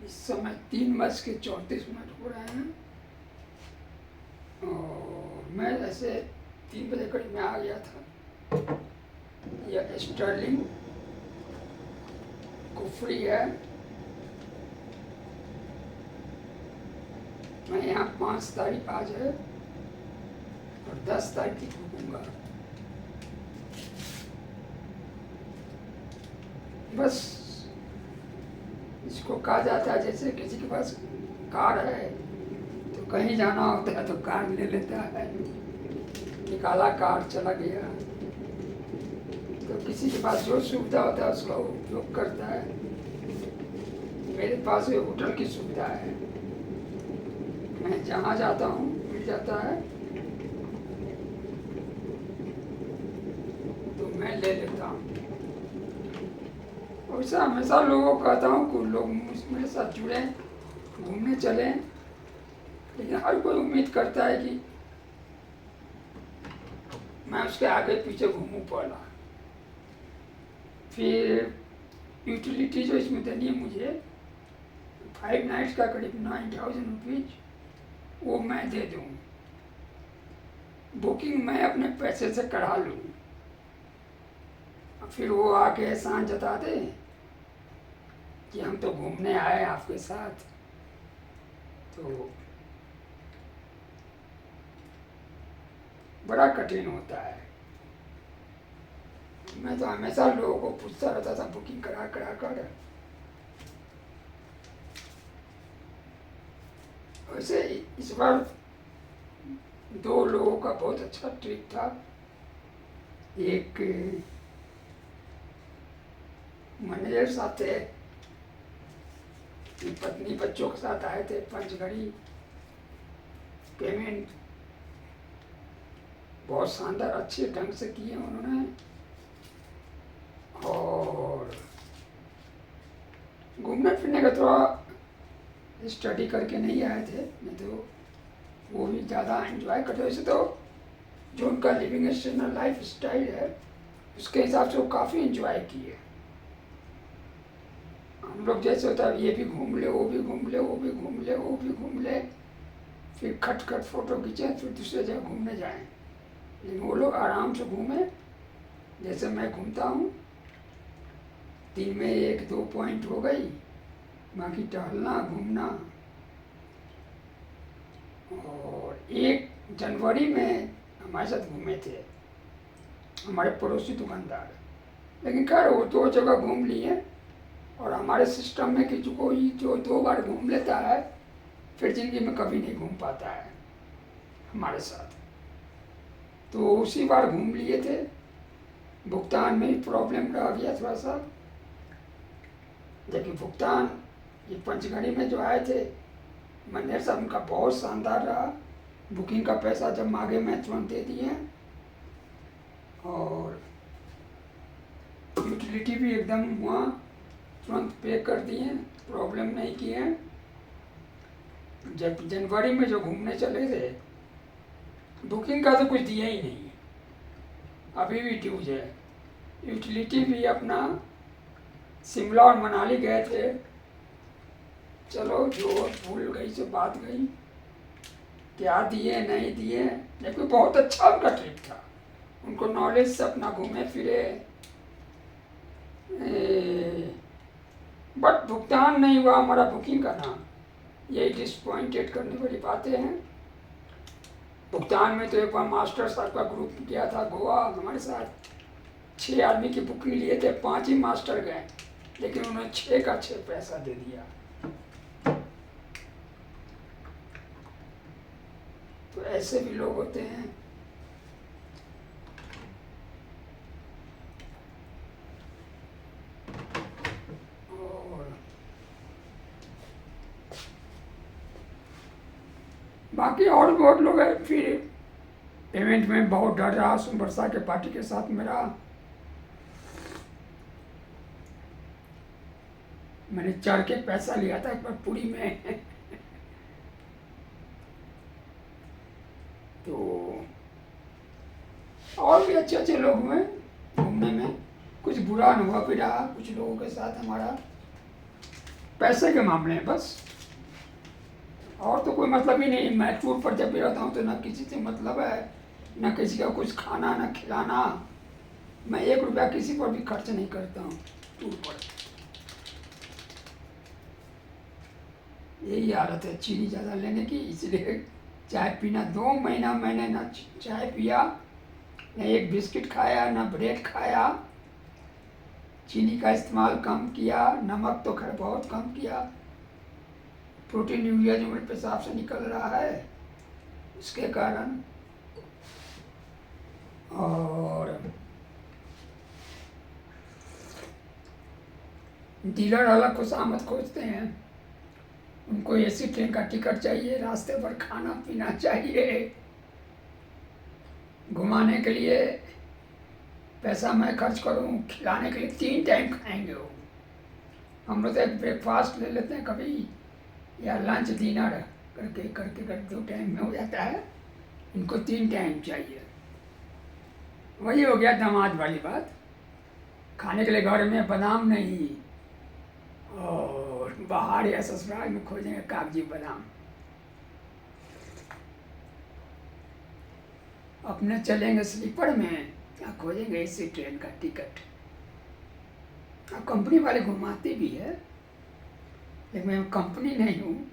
इस समय 3:34 हो रहे हैं और मैं ऐसे 3 बजे करीब में आ गया था। यह स्टर्लिंग कुफरी है। मैं यहाँ 5 तारीख आज है और 10 तारीख तक रुकूंगा। बस इसको कहा जाता है जैसे किसी के पास कार है तो कहीं जाना होता है तो कार ले लेता है, निकाला कार चला गया। तो किसी के पास जो सुविधा होता है उसका उपयोग करता है। मेरे पास ये होटल की सुविधा है, मैं जहाँ जाता हूँ मिल जाता है तो मैं ले लेता हूँ। वैसे हमेशा लोगों को कहता हूँ कि लोग मेरे साथ जुड़े, घूमने चलें, लेकिन हर कोई उम्मीद करता है कि मैं उसके आगे पीछे घूमूं पड़ा। फिर यूटिलिटी जो इसमें देनी है मुझे 5 नाइट्स का करीब 9,000 रुपीज, वो मैं दे दूँ। बुकिंग मैं अपने पैसे से करा लूँ, फिर वो आके एहसान जता दे कि हम तो घूमने आए आपके साथ। तो बड़ा कठिन होता है। मैं तो हमेशा लोगों को पूछता रहता था बुकिंग करा कर। वैसे इस बार 2 लोगों का बहुत अच्छा ट्रिप था। एक मैनेजर साथ थे, पत्नी बच्चों के साथ आए थे। पंचगढ़ी पेमेंट बहुत शानदार अच्छे ढंग से किए उन्होंने और घूमने फिरने का थोड़ा स्टडी करके नहीं आए थे, नहीं तो वो भी ज़्यादा एंजॉय करते। वैसे तो जो उनका लिविंग स्टाइल लाइफ स्टाइल है उसके हिसाब से वो काफ़ी एंजॉय किए। हम लोग जैसे होता है ये भी घूम ले, वो भी घूम ले, वो भी घूम ले, वो भी घूम ले, फिर खट फोटो खींचे, फिर दूसरे जगह घूमने जाएं। लेकिन वो लोग आराम से घूमे जैसे मैं घूमता हूँ। दिन में 1-2 पॉइंट हो गई, बाकी टहलना घूमना। और 1 जनवरी में हमारे साथ घूमे थे हमारे पड़ोसी दुकानदार, लेकिन खैर वो 2 जगह घूम लिए। और हमारे सिस्टम में कि जो कोई जो 2 बार घूम लेता है फिर ज़िंदगी में कभी नहीं घूम पाता है हमारे साथ। तो उसी बार घूम लिए थे। भुगतान में ही प्रॉब्लम रह गया थोड़ा सा, जबकि भुगतान ये पंचगढ़ी में जो आए थे मैनेजर साहब उनका बहुत शानदार रहा। बुकिंग का पैसा जब मांगे मैं तुरंत दे दिए और यूटिलिटी भी एकदम हुआ, तुरंत पे कर दिए, प्रॉब्लम नहीं किए। जब जनवरी में जो घूमने चले थे बुकिंग का तो कुछ दिया ही नहीं, अभी भी ड्यूज है। यूटिलिटी भी अपना शिमला और मनाली गए थे। चलो जो भूल गई से बात गई, क्या दिए नहीं दिए, लेकिन बहुत अच्छा उनका ट्रिप था। उनको नॉलेज से अपना घूमे फिरे, बट भुगतान नहीं हुआ हमारा बुकिंग का ना, यही डिसपॉइंटेड करने वाली बातें हैं। भुगतान में तो एक बार मास्टर साहब का ग्रुप गया था गोवा हमारे साथ, 6 आदमी की बुकिंग लिए थे, 5 ही मास्टर गए, लेकिन उन्होंने 6 का 6 पैसा दे दिया। तो ऐसे भी लोग होते हैं। और बाकी और बहुत लोग हैं। फिर इवेंट में बहुत डर रहा, वर्षा के पार्टी के साथ मेरा, मैंने चढ़ के पैसा लिया था एक बार पुरी में तो और भी अच्छे अच्छे लोग हुए घूमने में, कुछ बुरा अनुभव भी रहा कुछ लोगों के साथ हमारा। पैसे के मामले हैं बस, और तो कोई मतलब ही नहीं। मैं टूर पर जब भी रहता हूँ तो ना किसी से मतलब है, ना किसी का कुछ खाना ना खिलाना। मैं 1 रुपया किसी पर भी खर्च नहीं करता हूँ टूर पर। यही आदत है चीनी ज़्यादा लेने की, इसलिए चाय पीना 2 महीना मैंने ना चाय पिया, न एक बिस्किट खाया, ना ब्रेड खाया। चीनी का इस्तेमाल कम किया, नमक तो खैर बहुत कम किया। प्रोटीन यूरिया जो मेरे पेशाब से निकल रहा है इसके कारण। और डीलर अलग खुशामद खोजते हैं, उनको एसी ट्रेन का टिकट चाहिए, रास्ते पर खाना पीना चाहिए, घुमाने के लिए पैसा मैं खर्च करूं, खिलाने के लिए 3 टाइम खाएंगे वो। हम लोग तो एक ब्रेकफास्ट ले लेते हैं कभी, या लंच डिनर करके करके कर 2 टाइम में हो जाता है, इनको 3 टाइम चाहिए। वही हो गया दामाद वाली बात, खाने के लिए घर में बादाम नहीं, और बाहर या ससुराल में खोजेंगे कागजी बादाम। अपने चलेंगे स्लीपर में या खोजेंगे इसी ट्रेन का टिकट। अब कंपनी वाले घुमाते भी है, लेकिन मैं कंपनी नहीं हूँ,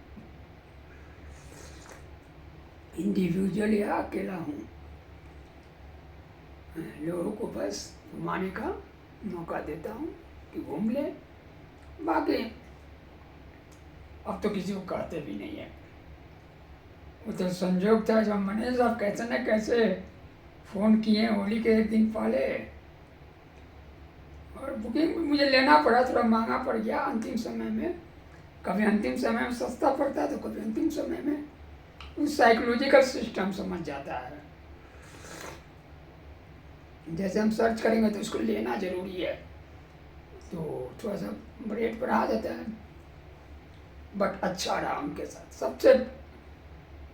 इंडिविजुअल या अकेला हूँ। लोगों को बस घुमाने का मौका देता हूँ कि घूम ले, बाकी अब तो किसी को कहते भी नहीं है। वो तो संजोग था जब मनीष साहब कैसे न कैसे फ़ोन किए होली के 1 दिन पहले, और बुकिंग भी मुझे लेना पड़ा, थोड़ा महंगा पड़ गया अंतिम समय में। कभी अंतिम समय में सस्ता पड़ता है तो कभी अंतिम समय में। उस साइकोलॉजिकल सिस्टम समझ जाता है, जैसे हम सर्च करेंगे तो उसको लेना ज़रूरी है, तो थोड़ा सा रेट बढ़ा देता है। बट अच्छा रहा उनके साथ सबसे,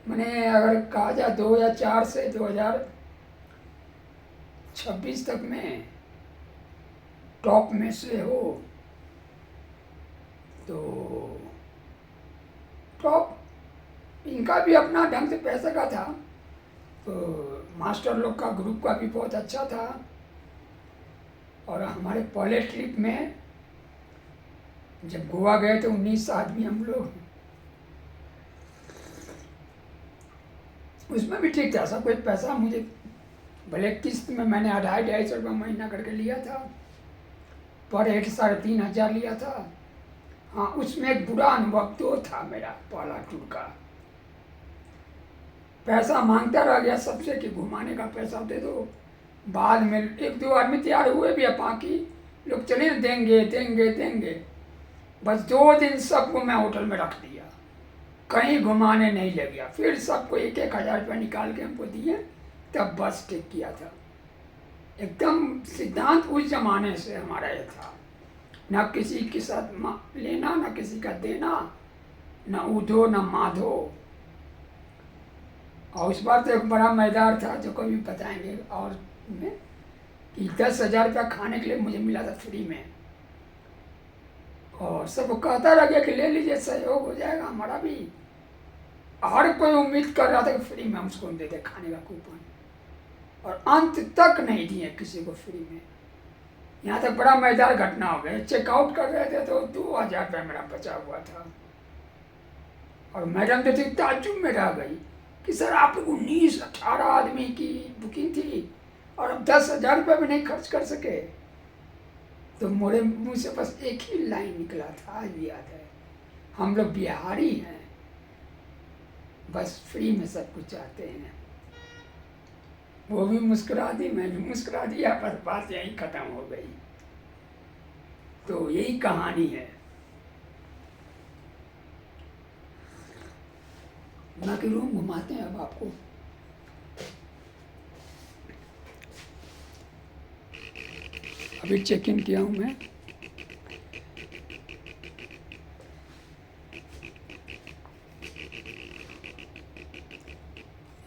मैंने अगर कहा जाए 2004 से 2026 तक में टॉप में से हो तो टॉप। इनका भी अपना ढंग से पैसे का था, तो मास्टर लोग का ग्रुप का भी बहुत अच्छा था। और हमारे पहले ट्रिप में जब गोवा गए थे 19 आदमी हम लोग, उसमें भी ठीक था सब कुछ। पैसा मुझे भले किस्त में मैंने 250-250 रुपये महीना करके लिया था, पर हेड 3500 लिया था। हाँ, उसमें एक बुरा अनुभव तो था मेरा पहला टूर का। पैसा मांगता रह गया सबसे कि घुमाने का पैसा दे दो। बाद में 1-2 आदमी तैयार हुए भी, बाकी लोग चले देंगे देंगे देंगे। बस 2 दिन सबको मैं होटल में रख दिया, कहीं घुमाने नहीं ले गया। फिर सबको 1-1 हज़ार रुपये निकाल के हमको दिए, तब बस ठीक किया था। एकदम सिद्धांत उस जमाने से हमारा ये था, ना किसी के साथ लेना, ना किसी का देना, ना ऊधो ना माधो। और उस बार तो एक बड़ा मज़ेदार था जो कभी बताएंगे और में, कि 10,000 रुपया खाने के लिए मुझे मिला था फ्री में। और सबको कहता रह गया कि ले लीजिए, सहयोग हो जाएगा हमारा भी। हर कोई उम्मीद कर रहा था कि फ्री में हम उसको दे दे खाने का कूपन, और अंत तक नहीं दिए किसी को फ्री में। यहाँ तक बड़ा मज़ेदार घटना हो गया, चेकआउट कर रहे थे तो 2,000 रुपया मेरा बचा हुआ था। और मैडम तो ठीक ताज्जुब में रह गई कि सर आप 19-18 आदमी की बुकिंग थी और अब 10,000 रुपये भी नहीं खर्च कर सके। तो मेरे मुँह से बस एक ही लाइन निकला था, आज भी याद है, हम लोग बिहारी हैं, बस फ्री में सब कुछ चाहते हैं। वो भी मुस्कुरा दी, मैं भी मुस्कुरा दिया, बस बात यहीं ख़त्म हो गई। तो यही कहानी है। बाकी रूम घुमाते हैं अब आपको। अभी चेक इन किया हूँ मैं।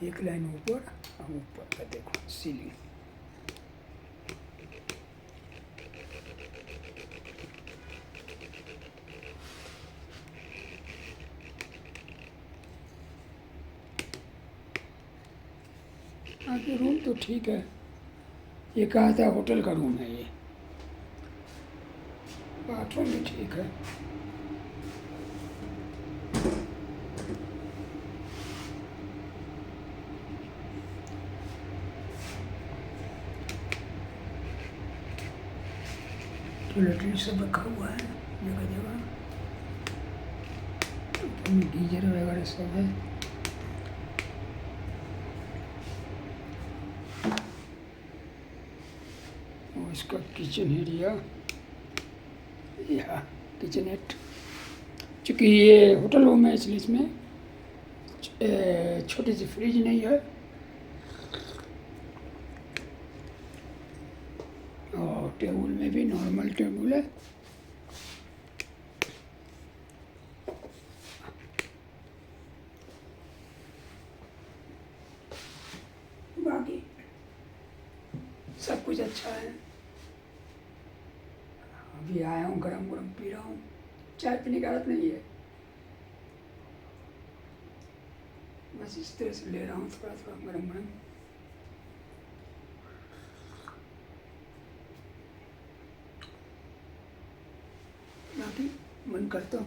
एक लाइन ऊपर, अब ऊपर का देखो सीलिंग। बाकी रूम तो ठीक है, ये कहा था होटल का रूम है ये। बाथरूम भी ठीक है। टॉयलेटरी सब रखा हुआ है जगह जगह, गीजर वगैरह सब है। और इसका किचन एरिया, या किचनेट, चूँकि ये होटल रूम है इसलिए इसमें छोटी सी फ्रिज नहीं है, और टेबल में भी नॉर्मल टेबल है। बाकी सब कुछ अच्छा है। अभी आया हूँ, गरम गरम पी रहा हूँ, चाय पीने की आदत नहीं है, बस इस तरह से ले रहा हूँ थोड़ा थोड़ा गरम गरम। बाकी मन करता हूँ